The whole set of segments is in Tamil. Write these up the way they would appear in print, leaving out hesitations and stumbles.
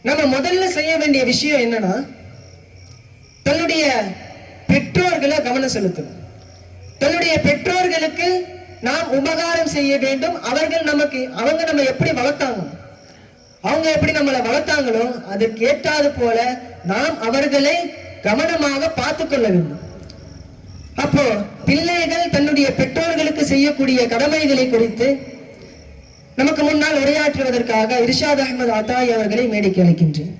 நம்ம முதல்ல செய்ய வேண்டிய விஷயம் என்னன்னா, தன்னுடைய பெற்றோர்களை கவனம் செலுத்தணும். தன்னுடைய பெற்றோர்களுக்கு நாம் உபகாரம் செய்ய வேண்டும். அவங்க நம்ம எப்படி வளர்த்தாங்க, அவங்க எப்படி நம்மளை வளர்த்தாங்களோ அதற்கு ஏற்றாது போல நாம் அவர்களை கவனமாக பார்த்து கொள்ள வேண்டும். அப்போ பிள்ளைகள் தன்னுடைய பெற்றோர்களுக்கு செய்யக்கூடிய கடமைகளை குறித்து நமக்கு முன்னால் உரையாற்றுவதற்காக இர்ஷாத் அஹ்மத் அத்தாய் அவர்களை மேடைக்கு அழைக்கின்றேன்.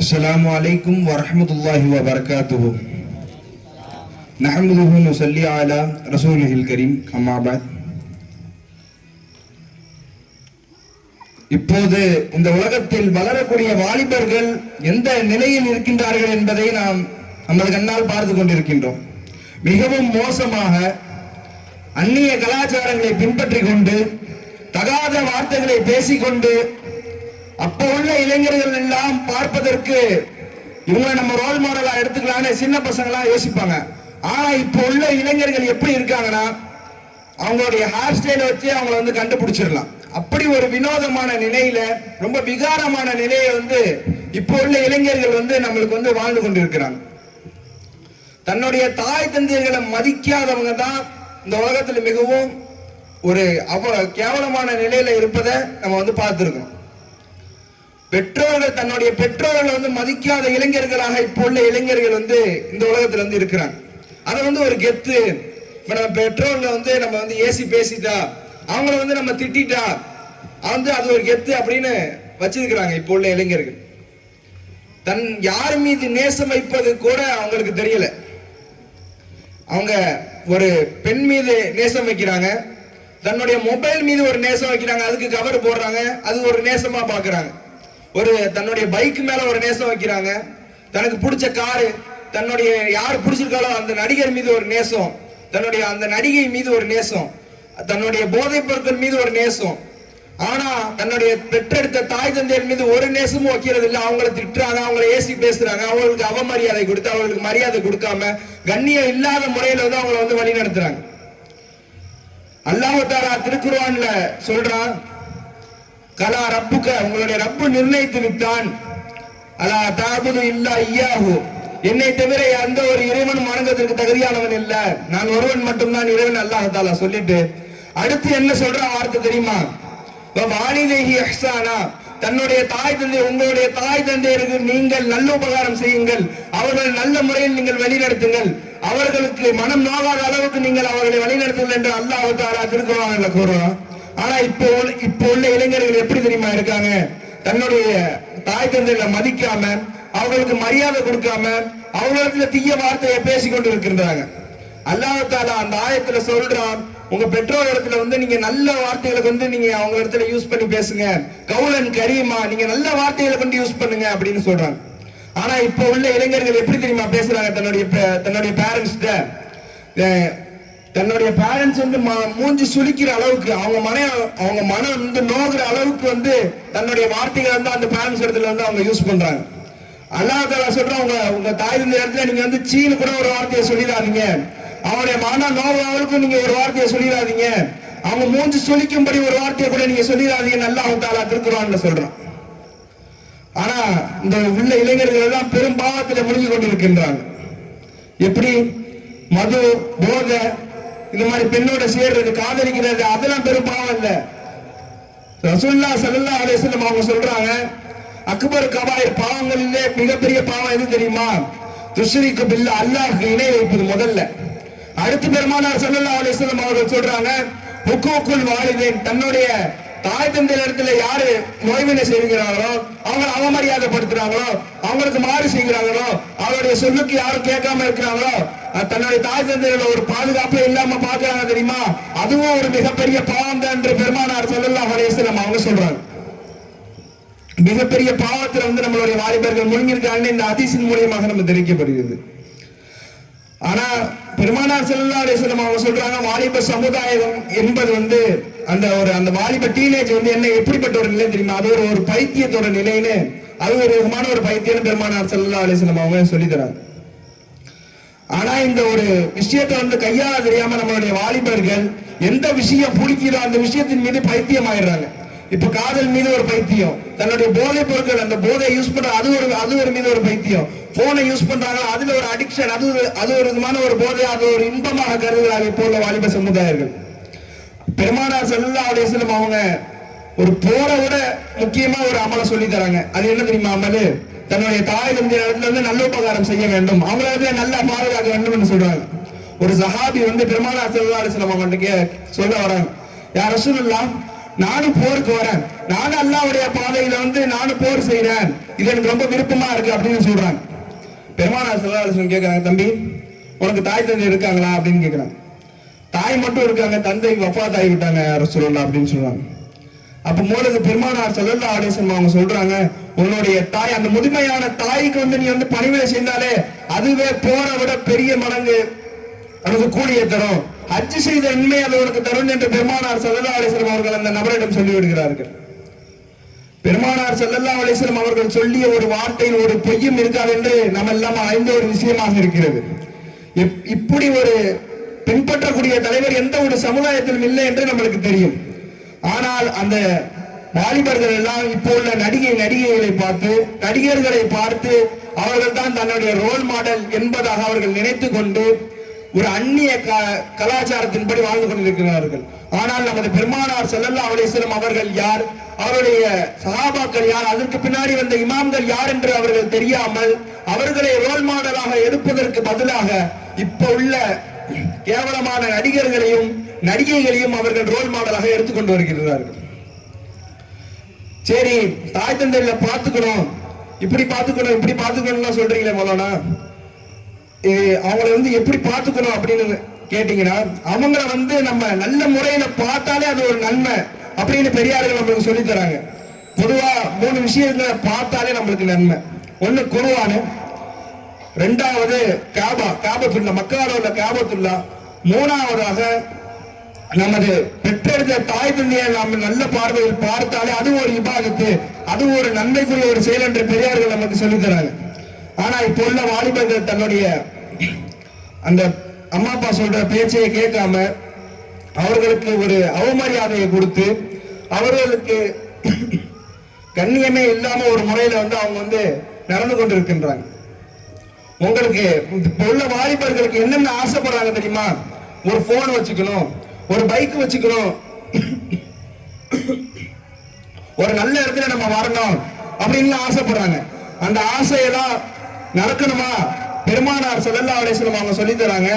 அஸ்ஸலாமு அலைக்கும் வரஹ்மத்துல்லாஹி வபரகாத்துஹு. நஹ்மதுஹு வ நுஸல்லி அலா ரசூலிஹில் கரீம். அம்மா பஅத். இப்போது இந்த உலகத்தில் வளரக்கூடிய வாலிபர்கள் எந்த நிலையில் இருக்கின்றார்கள் என்பதை நாம் நமது கண்ணால் பார்த்து கொண்டிருக்கின்றோம். மிகவும் மோசமாக அந்நிய கலாச்சாரங்களை பின்பற்றி கொண்டு தகாத வார்த்தைகளை பேசிக்கொண்டு அப்ப உள்ள இளைஞர்கள் எல்லாம் பார்ப்பதற்கு இவங்களை நம்ம ரோல் மாடலா எடுத்துக்கலான்னு சின்ன பசங்களா யோசிப்பாங்க. ஆனா இப்ப உள்ள இளைஞர்கள் எப்படி இருக்காங்கன்னா, அவங்களுடைய ஹேர் ஸ்டைலை வச்சு அவங்களை கண்டுபிடிச்சிடலாம். அப்படி ஒரு வினோதமான நிலையில, ரொம்ப விகாரமான நிலையை இப்போ உள்ள இளைஞர்கள் நம்மளுக்கு வாழ்ந்து கொண்டிருக்கிறாங்க. தன்னுடைய தாய் தந்தையர்களை மதிக்காதவங்க தான் இந்த உலகத்துல மிகவும் ஒரு கேவலமான நிலையில இருப்பதை நம்ம பார்த்திருக்கோம். பெற்றோர்கள் தன்னுடைய பெற்றோர்களை மதிக்காத இளைஞர்களாக இப்போ உள்ள இளைஞர்கள் இந்த உலகத்துல இருக்கிறாங்க. அதை ஒரு கெத்து. இப்ப நம்ம பெற்றோர்களை நம்ம ஏசி பேசிட்டா, அவங்கள நம்ம திட்டா அது ஒரு கெத்து அப்படின்னு வச்சிருக்கிறாங்க இப்போ உள்ள இளைஞர்கள். தன் யார் மீது நேசம் வைப்பது கூட அவங்களுக்கு தெரியல. அவங்க ஒரு பெண் மீது நேசம் வைக்கிறாங்க, தன்னுடைய மொபைல் மீது ஒரு நேசம் வைக்கிறாங்க, அதுக்கு கவர் போடுறாங்க, அது ஒரு நேசமா பாக்குறாங்க. ஒரு தன்னுடைய பைக் மேல ஒரு நேசம் வைக்கிறாங்க, தனக்கு பிடிச்ச காரு, தன்னுடைய யார் பிடிச்சிருக்காளோ அந்த நடிகர் மீது ஒரு நேசம், தன்னுடைய அந்த நடிகை மீது ஒரு நேசம், தன்னுடைய போதைப் பொருட்கள் மீது ஒரு நேசம். ஆனா தன்னுடைய பெற்றெடுத்த தாய் தந்தையர் மீது ஒரு நேசமும் வைக்கிறது இல்லை. அவங்களை திட்டுறாங்க, அவங்களை ஏசி பேசுறாங்க, அவங்களுக்கு அவமரியாதை கொடுத்து அவங்களுக்கு மரியாதை கொடுக்காம கண்ணியம் இல்லாத முறையில அவங்களை வழி நடத்துறாங்க. அல்லாஹ் தஆலா திருக்குர்ஆன்ல சொல்றான், கலா ரப்புக, உங்களுடைய ரப்பு நிர்ணயித்து விட்டான், அலா தஅபுது இல்லா இய்யாஹு, என்னை தவிர எந்த ஒரு இறைவனும் வணங்குவதற்கு தகுதியானவன் இல்ல, நான் ஒருவன் மட்டும்தான் இறைவன் அல்லாஹ் தஆலா சொல்லிட்டு அடுத்து என்ன சொல்ற வார்த்தை தெரியுமா? வாலிதைஹி இஹ்சானா, தன்னுடைய தாய் தந்தை, உங்களுடைய தாய் தந்தையருக்கு நீங்கள் நல்ல உபகாரம் செய்யுங்கள், அவர்கள் நல்ல முறையில் நீங்கள் வழிநடத்துங்கள், அவர்களுக்கு மனம் நோகாத அளவுக்கு நீங்கள் அவர்களை வழிநடத்துங்கள் என்று அல்லாஹ் தஆலா திருக்குர்ஆன்ல கூறுறான். ஆனா இப்போ உள்ள இளைஞர்கள் எப்படி தெரியுமா இருக்காங்க? தன்னுடைய தாய் தந்தைகளை மதிக்காம, அவர்களுக்கு மரியாதை கொடுக்காம, அவங்களுக்கு தீய வார்த்தையை பேசிக்கொண்டு இருக்கின்றாங்க. அல்லாஹ் தஆலா அந்த ஆயத்துல சொல்றான், உங்க பெற்றோர் இடத்துல நீங்க நல்ல வார்த்தைகளை நீங்க அவங்க இடத்துல யூஸ் பண்ணி பேசுங்க, கவுலன் கரீமா, நீங்க நல்ல வார்த்தைகளை கொண்டு யூஸ் பண்ணுங்க அப்படின்னு சொல்றாங்க. ஆனா இப்போ உள்ள இளைஞர்கள் எப்படி தெரியுமா பேசுறாங்க? தன்னுடைய பேரண்ட்ஸ்ட, தன்னுடைய பேரண்ட்ஸ் மூஞ்சி சுளிக்கிற அளவுக்கு, அவங்க மனம் நோகிற அளவுக்கு தன்னுடைய வார்த்தைகளை அந்த பேரண்ட்ஸ் இடத்துல அவங்க யூஸ் பண்றாங்க. அல்லாஹ் தஆலா சொல்றான், உங்க தாய் தந்தை இடத்துல நீங்க சீனு கூட ஒரு வார்த்தையை சொல்லிடாதீங்க, அவனுடைய மன நோவாளுக்கு நீங்க ஒரு வார்த்தையை சொல்லிடாதீங்க, அவங்க மூஞ்சி சொல்லிக்கும்படி ஒரு வார்த்தையை கூட நீங்க சொல்லிடாதீங்கன்னு அல்லாஹ் தஆலா திருக்குர்ஆன்ல சொல்றான். ஆனா இந்த உள்ள இளைஞர்கள் எல்லாம் பெரும் பாவத்தில் முழுகி கொண்டிருக்கின்றாங்க. எப்படி? மது, போதை, இந்த மாதிரி பெண்ணோட சேர்றது, காதலிக்கிறது, அதெல்லாம் பெரும் பாவம் இல்ல. ரசூலுல்லாஹ் ஸல்லல்லாஹு அலைஹி வஸல்லம் அவங்க சொல்றாங்க, அக்பர் கபாயிர் பாவங்களிலே மிகப்பெரிய பாவம் எது தெரியுமா? துஷ்ரிக்கு பில்லாஹ், அல்லாஹ்க்கு இணை வைப்பது முதல்ல. அடுத்து பெருமானார் ஸல்லல்லாஹு அலைஹி வஸல்லம் அவர்கள் சொல்றாங்க, ஹுக்கூக்குல் வாலிதைன், தன்னுடைய தாய் தந்தை இடத்துல யாரு நோய்வினை செய்கிறாங்களோ, அவங்க அவமரியாதைப்படுத்துறாங்களோ, அவங்களுக்கு மாறு செய்கிறாங்களோ, அவருடைய சொல்லுக்கு யாரும் கேட்காம இருக்கிறாங்களோ, தன்னுடைய தாய் தந்தையோட ஒரு பாதுகாப்பே இல்லாம பாக்குறாங்க தெரியுமா, அதுவும் ஒரு மிகப்பெரிய பாவம் தான் என்று பெருமானார் ஸல்லல்லாஹு அலைஹி வஸல்லம் அவங்க சொல்றாங்க. மிகப்பெரிய பாவத்தில் நம்மளுடைய வாலிபர்கள் முழுங்கிருக்காங்க. இந்த ஹதீஸின் மூலியமாக நம்ம தெரிவிக்கப்படுகிறது. ஆனா பெருமானார் ஸல்லல்லாஹு அலைஹி வஸல்லம் அவங்க சொல்றாங்க, வாலிப சமுதாயம் என்பது அந்த வாலிப டீனேஜ் என்ன எப்படிப்பட்ட ஒரு நிலை தெரியுமா? அது ஒரு பைத்தியத்தோட நிலைன்னு, அது ஒரு விதமான ஒரு பைத்தியம் பெருமானார் ஸல்லல்லாஹு அலைஹி வஸல்லம் அவங்க சொல்லி தராங்க. ஆனா இந்த ஒரு விஷயத்தை வந்து கையாள தெரியாம நம்மளுடைய வாலிபர்கள் எந்த விஷயம் பிடிக்குதோ அந்த விஷயத்தின் மீது பைத்தியம் ஆயிடுறாங்க. இப்ப காதல் மீது ஒரு பைத்தியம், தன்னுடைய போதை பொருட்கள் அந்த போதை யூஸ் பண்ற அது ஒரு மீது ஒரு பைத்தியம், போனை யூஸ் பண்றாங்க அதுல ஒரு அடிக்ஷன், அது ஒரு விதமான ஒரு போதை, அது ஒரு இன்பமாக கருதுகிறாங்க இப்போ உள்ள வாலிப சமுதாயர்கள். பெருமானார் ஸல்லல்லாஹு அலைஹி வஸல்லம் அவங்க ஒரு போரை விட முக்கியமா ஒரு அமலை சொல்லி தராங்க. அது என்ன தெரியுமா அமலு? தன்னுடைய தாய் தந்தையிடத்துல இருந்து நல்ல உபகாரம் செய்ய வேண்டும், அவங்கள நல்லா பாதுகாக்க வேண்டும் என்று சொல்றாங்க. ஒரு சஹாபி வந்து பெருமானார் ஸல்லல்லாஹு அலைஹி வஸல்லம் அவங்கள்ட்ட சொல்ல வராங்க, யா ரசூலுல்லாஹ், நானும் போருக்கு வரேன், நானும் அல்லாஹ்வுடைய பாதையில வந்து நானும் போர் செய்யறேன், இது எனக்கு ரொம்ப விருப்பமா இருக்கு அப்படின்னு சொல்றாங்க. பெருமானார் ஸல்லல்லாஹு அலைஹி வஸல்லம் கேட்கறாங்க, தம்பி உனக்கு தாய் தந்தை இருக்காங்களா அப்படின்னு கேட்கறாங்க. தாய் மட்டும் இருக்காங்க, தந்தை வஃபாத் ஆகிவிட்டாங்க ரசூலுல்லாஹ் அப்படின்னு சொல்றாங்க. அப்ப மூலது பெருமானார் ஸல்லல்லாஹு அலைஹி வஸல்லம் அவங்க சொல்றாங்க, உன்னுடைய தாய், அந்த முதுமையான தாய்க்கு வந்து நீ வந்து பணிவிடை செய்தாலே அதுவே போரை விட பெரிய மடங்கு அதுக்கு கூலியை தரும், ஹஜ் செய்த நன்மை அது உனக்கு தரும் என்று பெருமானார் ஸல்லல்லாஹு அலைஹி வஸல்லம் அவர்கள் அந்த நபரிடம் சொல்லி விடுகிறார்கள். பெருமானார் ஸல்லல்லாஹு அலைஹி வஸல்லம் அவர்கள் சொல்லிய ஒரு வார்த்தையில் ஒரு பொய்யும் இருக்காது என்று நம்ம எல்லாம் அறிந்த ஒரு விஷயமாக இருக்கிறது. இப்படி ஒரு பின்பற்றக்கூடிய தலைவர் எந்த ஒரு சமுதாயத்திலும் இல்லை என்று நம்மளுக்கு தெரியும். ஆனால் அந்த வாலிபர்கள் எல்லாம் இப்போ உள்ள நடிகைகளை பார்த்து, நடிகர்களை பார்த்து அவர்கள் தான் தன்னுடைய ரோல் மாடல் என்பதாக அவர்கள் நினைத்து கொண்டு ஒரு அந்நிய கலாச்சாரத்தின்படி வாழ்ந்து கொண்டிருக்கிறார்கள். ஆனால் நமது பெருமானார் ஸல்லல்லாஹு அலைஹி வஸல்லம் அவர்கள் யார், அவருடைய சஹாபாக்கள் யார், அதற்கு பின்னாடி வந்த இமாம்கள் யார் என்று அவர்கள் தெரியாமல் அவர்களை ரோல் மாடலாக எடுப்பதற்கு பதிலாக இப்ப உள்ள கேவலமான நடிகர்களையும் நடிகைகளையும் அவர்கள் ரோல் மாடலாக எடுத்துக்கொண்டு வருகிறார்கள். சரி, தாய் தந்தையில பாத்துக்கணும், இப்படி பாத்துக்கணும் சொல்றீங்களே மௌலானா, அவங்களை வந்து எப்படி பாத்துக்கணும் அப்படின்னு கேட்டீங்கன்னா, அவங்கள வந்து நம்ம நல்ல முறையில பார்த்தாலே அது ஒரு நன்மை அப்படின்னு பெரியார்கள் நம்மளுக்கு சொல்லி தராங்க. பொதுவா 3 விஷயங்களை பார்த்தாலே நம்மளுக்கு நன்மை. ஒண்ணு குர்ஆன், ரெண்டாவது காபத்துல்லா, மக்கால உள்ள காபத்துல்லா, மூணாவதாக நமது பெற்றெடுத்த தாய் தந்தையை நாம் நல்ல பார்வையில் பார்த்தாலே அது ஒரு இபாதத்து, அது ஒரு நன்மைக்குரிய ஒரு செயல் என்று பெரியார்கள் நமக்கு சொல்லி தராங்க. ஆனா இப்போ உள்ள வாலிபர்கள் தன்னுடைய அந்த அம்மா அப்பா சொல்ற பேச்சையை கேட்காம அவர்களுக்கு ஒரு அவமரியாதையை கொடுத்து அவர்களுக்கு கண்ணியமே இல்லாம ஒரு முறையில வந்து அவங்க வந்து நடந்து கொண்டிருக்கின்றாங்க. உங்களுக்கு இப்போ உள்ள வாலிபர்களுக்கு என்னென்ன ஆசைப்படுறாங்க தெரியுமா? ஒரு போன் வச்சுக்கணும், ஒரு பைக் வச்சுக்கணும், ஒரு நல்ல இடத்துல நம்ம வரணும் அப்படின்னு ஆசைப்படுறாங்க. அந்த ஆசையெல்லாம் நடக்கணுமா? பெருமானார் ஸல்லல்லாஹு அலைஹி வஸல்லம் அவங்க சொல்லி தராங்க,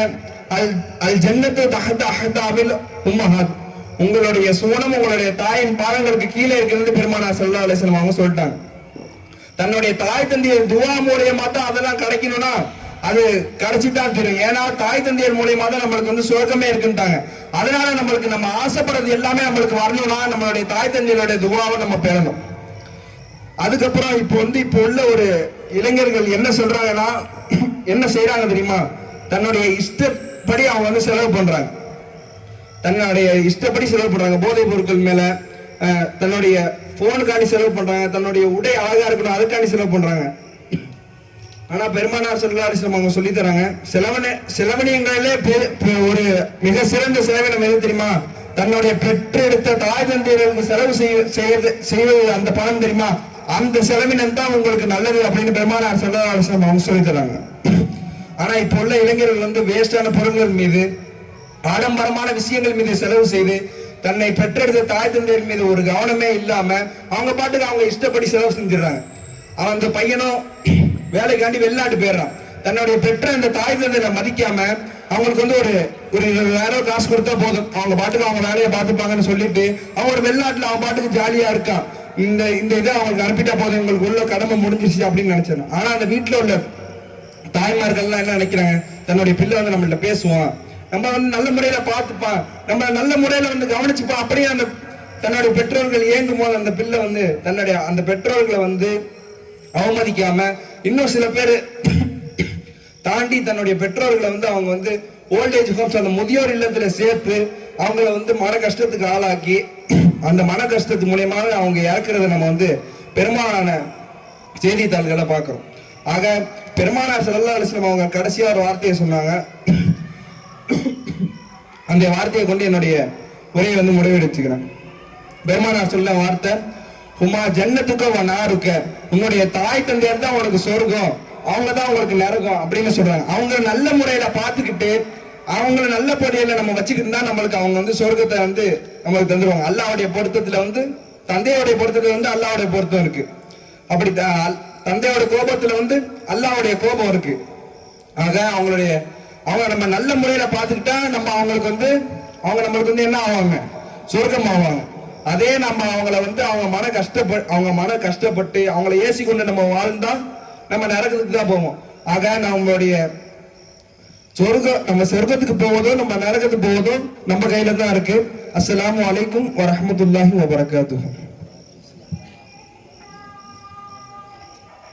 அல் ஜன்னத்து தஹத அஹதாபில் உம்மஹாத், உங்களுடைய சுவனம் உங்களுடைய தாயின் பாதங்களுக்கு கீழே இருக்கிறது பெருமானார் ஸல்லல்லாஹு அலைஹி வஸல்லம் அவங்க சொல்லிட்டாங்க. தன்னுடைய தாய் தந்தையர் துவா மூலியமா தான் அதெல்லாம் கிடைக்கணும்னா அது கிடைச்சிதான் தெரியும். ஏன்னா தாய் தந்தையர் மூலியமா தான் நம்மளுக்கு வந்து சுவர்க்கமே இருக்குன்ட்டாங்க. அதனால நம்மளுக்கு நம்ம ஆசைப்படுறது எல்லாமே நம்மளுக்கு வரணும்னா நம்மளுடைய தாய் தந்தையருடைய துவாவை நம்ம பெறணும். அதுக்கப்புறம் இப்போ உள்ள ஒரு இளைஞர்கள் என்ன சொல்றாங்கன்னா, என்ன செய்யறாங்க தெரியுமா? தன்னுடைய இஷ்டப்படி அவங்க வந்து செலவு பண்றாங்க, தன்னுடைய இஷ்டப்படி செலவு பண்றாங்க. போதைப் பொருட்கள் மேல தன்னுடைய போனுக்காண்டி செலவு பண்றாங்க, தன்னுடைய உடை அழகா இருக்கணும் அதுக்காண்டி செலவு பண்றாங்க. ஆனா பெருமானார் ஸல்லல்லாஹு அலைஹி வஸல்லம் அவங்க சொல்லி தராங்க, செலவினங்களிலே ஒரு மிக சிறந்த செலவினம் எது தெரியுமா? தன்னுடைய பெற்றெடுத்த தாய் தந்தையர்களுக்கு செலவு செய்வது அந்த பணம் தெரியுமா? அந்த செலவினம் தான் உங்களுக்கு நல்லது அப்படின்னு பெருமானார் ஸல்லல்லாஹு அலைஹி வஸல்லம் அவங்க சொல்லி தராங்க. ஆனா இப்போ உள்ள இளைஞர்கள் வந்து வேஸ்டான பொருட்கள் மீது, ஆடம்பரமான விஷயங்கள் மீது செலவு செய்து தன்னை பெற்றெடுத்த தாய் தந்தையர் மீது ஒரு கவனமே இல்லாம அவங்க பாட்டுக்கு அவங்க இஷ்டப்படி செலவு செஞ்சிடறாங்க. அவன் அந்த பையனும் வேலைக்காண்டி வெளிநாட்டு போயிடுறான், தன்னுடைய பெற்ற அந்த தாய் தந்தையை மதிக்காம அவங்களுக்கு வந்து ஒரு 20,000 காசு கொடுத்தா போதும், அவங்க பாட்டுக்கு அவங்க வேலையை பார்த்துப்பாங்கன்னு சொல்லிட்டு அவங்க ஒரு வெளிநாட்டுல அவன் பாட்டுக்கு ஜாலியா இருக்கான். இந்த இதை அவங்களுக்கு அனுப்பிட்டா போதும், உங்களுக்கு உள்ள கடமை முடிஞ்சிருச்சு அப்படின்னு நினைச்சாங்க. ஆனா அந்த வீட்டுல உள்ள தாய்மார்கள்லாம் என்ன நினைக்கிறாங்க, தன்னுடைய பிள்ளை வந்து நம்மள்ட்ட பேசுவான், நம்ம வந்து நல்ல முறையில பார்த்துப்பான், நம்ம நல்ல முறையில வந்து கவனிச்சுப்பான். அப்படியே அந்த தன்னுடைய பெற்றோர்கள் இயங்கும் போது அந்த பிள்ளை வந்து தன்னுடைய அந்த பெற்றோர்களை வந்து அவமதிக்காம இன்னும் சில பேர் தாண்டி தன்னுடைய பெற்றோர்களை வந்து அவங்க வந்து ஓல்டேஜ் ஹோம்ஸ், அந்த முதியோர் இல்லத்துல சேர்த்து அவங்கள வந்து மன கஷ்டத்துக்கு ஆளாக்கி அந்த மன கஷ்டத்து மூலியமாக அவங்க இறக்குறத நம்ம வந்து பெரும்பாலான செய்தித்தாள்களை பார்க்கிறோம். ஆக பெருமானார் ஸல்லல்லாஹு அலைஹி வஸல்லம் அவங்க கடைசியா ஒரு வார்த்தையை சொன்னாங்க. அந்த வார்த்தையை கொண்டு என்னுடைய உரையை வந்து முடிவெடுத்துக்கிறேன். பெருமானார் சொல்ல வார்த்தை, ஹுமா ஜன்னத்துக்க வ நாருக்க, உன்னுடைய தாய் தந்தையர் தான் உனக்கு சொர்க்கம், அவங்க தான் உங்களுக்கு நரகம் அப்படின்னு சொல்றாங்க. அவங்க நல்ல முறையில பார்த்துக்கிட்டு அவங்கள நல்ல பொடியில நம்ம வச்சுக்கிட்டு தான் நம்மளுக்கு அவங்க வந்து சொர்க்கத்தை வந்து நம்மளுக்கு தந்துருவாங்க. அல்லாஹ்வுடைய பொருத்தத்துல வந்து தந்தையோடைய பொருத்தத்துல வந்து அல்லாஹ்வுடைய பொருத்தம் இருக்கு. அப்படி தந்தையோட கோபத்துல வந்து அல்லாஹ்வுடைய கோபம் இருக்கு. ஆக அவங்க நம்ம நல்ல முறையில பார்த்துக்கிட்டா நம்ம அவங்களுக்கு வந்து அவங்க நம்மளுக்கு வந்து என்ன ஆவாங்க, சொர்க்கம் ஆவாங்க. அதே நம்ம அவங்கள வந்து அவங்க மன கஷ்டப்பட்டு அவங்கள ஏசி கொண்டு நம்ம வாழ்ந்தா நம்ம நரகத்துக்கு தான் போவோம். ஆக நம்மளுடைய நம்ம சொர்க்கத்துக்கு போவதும் நம்ம நரகத்துக்கு போவதும் நம்ம கையில தான் இருக்கு. அஸ்ஸலாமு அலைக்கும் வரஹ்மத்துல்லாஹி வபரகாத்துஹு.